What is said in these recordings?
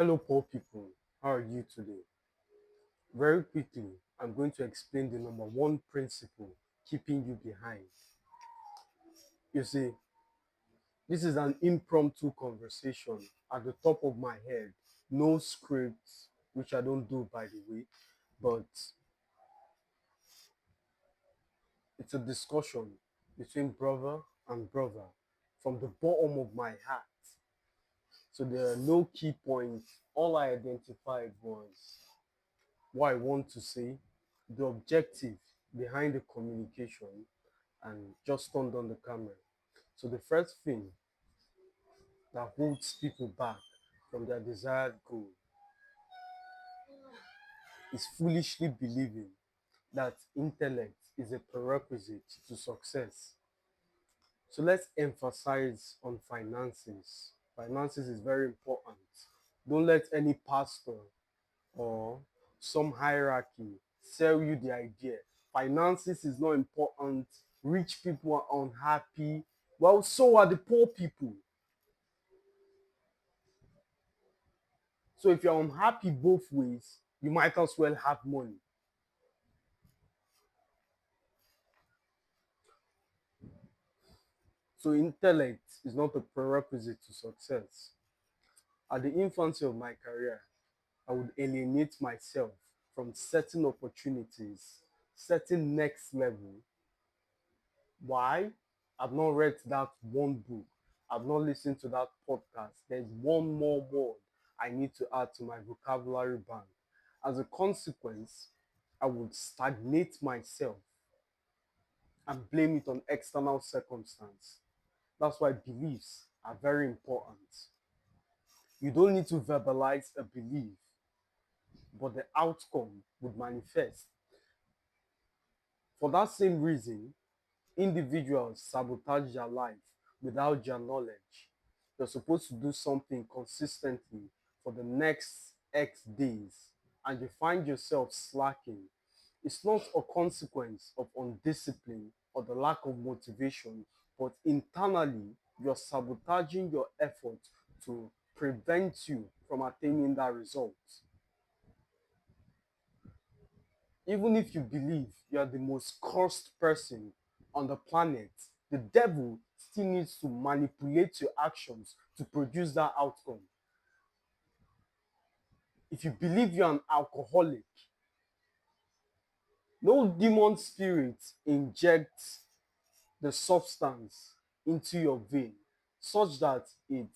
Hello, poor people. How are you today? Very quickly, I'm going to explain the number one principle keeping you behind. You see, this is an impromptu conversation at the top of my head. No scripts, which I don't do by the way, but it's a discussion between brother and brother from the bottom of my heart. So there are no key points. All I identified was what I want to say, the objective behind the communication, and just turned on the camera. So the first thing that holds people back from their desired goal is foolishly believing that intellect is a prerequisite to success. So let's emphasize on finances. Finances is very important. Don't let any pastor or some hierarchy sell you the idea. Finances is not important. Rich people are unhappy. Well, so are the poor people. So if you're unhappy both ways, you might as well have money. So intellect is not a prerequisite to success. At the infancy of my career, I would alienate myself from certain opportunities, certain next level. Why? I've not read that one book. I've not listened to that podcast. There's one more word I need to add to my vocabulary bank. As a consequence, I would stagnate myself and blame it on external circumstance. That's why beliefs are very important. You don't need to verbalize a belief, but the outcome would manifest. For that same reason, individuals sabotage their life without their knowledge. You're supposed to do something consistently for the next X days, and you find yourself slacking. It's not a consequence of undiscipline or the lack of motivation, but internally, you're sabotaging your effort to prevent you from attaining that result. Even if you believe you are the most cursed person on the planet, the devil still needs to manipulate your actions to produce that outcome. If you believe you're an alcoholic, no demon spirit injects the substance into your vein such that it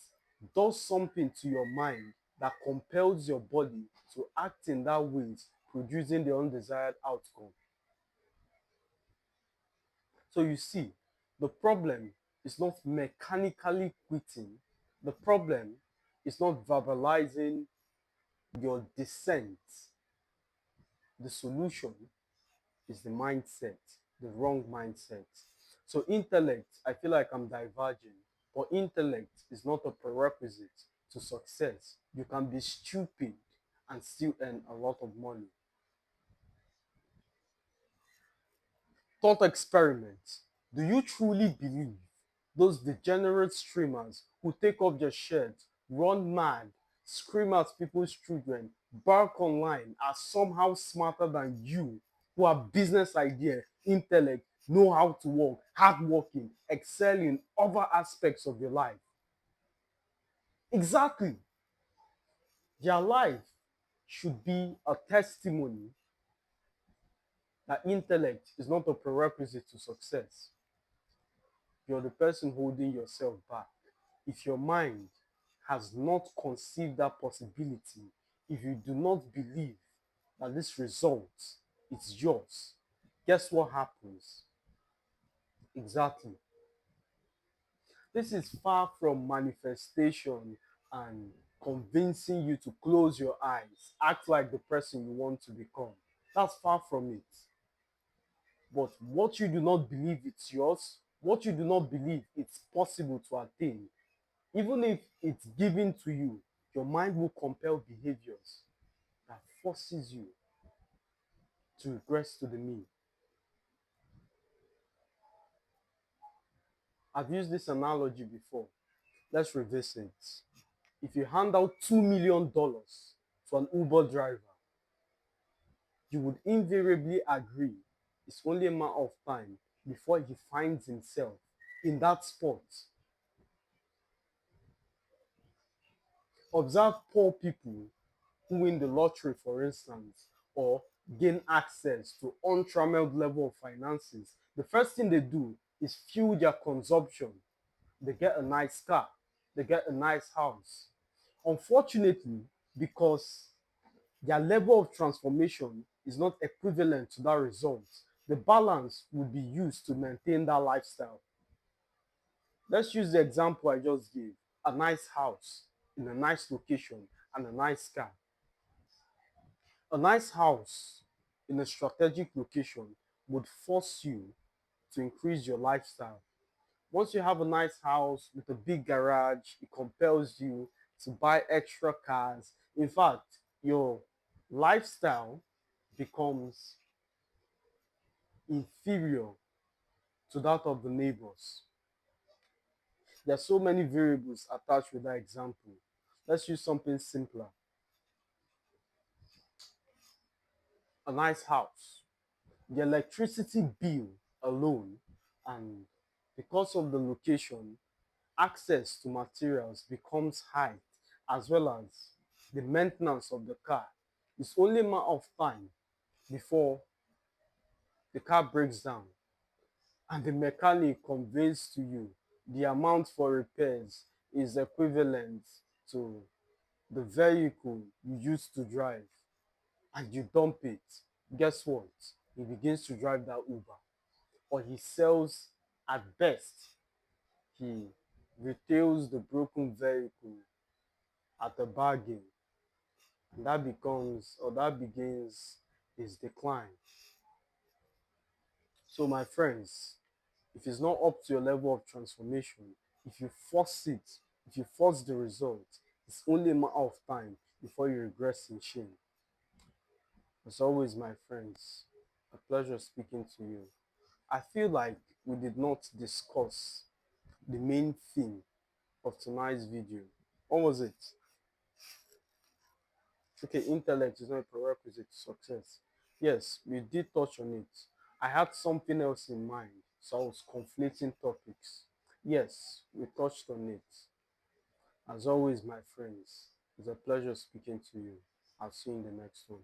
does something to your mind that compels your body to act in that way, producing the undesired outcome. So you see, the problem is not mechanically quitting. The problem is not verbalizing your dissent. The solution is the mindset, the wrong mindset. So intellect, I feel like I'm diverging, but intellect is not a prerequisite to success. You can be stupid and still earn a lot of money. Thought experiment. Do you truly believe those degenerate streamers who take off their shirts, run mad, scream at people's children, bark online are somehow smarter than you who have business idea, intellect, know how to work, hardworking, excel in other aspects of your life? Exactly. Their life should be a testimony that intellect is not a prerequisite to success. You're the person holding yourself back. If your mind has not conceived that possibility, if you do not believe that this result is yours, guess what happens? Exactly. This is far from manifestation and convincing you to close your eyes, act like the person you want to become. That's far from it. But what you do not believe it's yours, what you do not believe it's possible to attain, even if it's given to you, your mind will compel behaviors that forces you to regress to the mean. I've used this analogy before. Let's revisit. If you hand out $2 million to an Uber driver, you would invariably agree it's only a matter of time before he finds himself in that spot. Observe poor people who win the lottery, for instance, or gain access to untrammeled level of finances. The first thing they do is fuel their consumption. They get a nice car, they get a nice house. Unfortunately, because their level of transformation is not equivalent to that result, the balance will be used to maintain that lifestyle. Let's use the example I just gave, a nice house in a nice location and a nice car. A nice house in a strategic location would force you to increase your lifestyle. Once you have a nice house with a big garage, it compels you to buy extra cars. In fact, your lifestyle becomes inferior to that of the neighbors. There are so many variables attached with that example. Let's use something simpler. A nice house. The electricity bill alone, and because of the location, access to materials becomes high, as well as the maintenance of the car. It's only a matter of time before the car breaks down and the mechanic conveys to you the amount for repairs is equivalent to the vehicle you used to drive, and you dump it. Guess what? He begins to drive that Uber, or he sells, at best, he retails the broken vehicle at a bargain, and that becomes or that begins his decline. So, my friends, if it's not up to your level of transformation, if you force it, if you force the result, it's only a matter of time before you regress in shame. As always, my friends, a pleasure speaking to you. I feel like we did not discuss the main theme of tonight's video. What was it? Okay, intellect is not a prerequisite to success. Yes, we did touch on it. I had something else in mind, so I was conflating topics. Yes, we touched on it. As always, my friends, it's a pleasure speaking to you. I'll see you in the next one.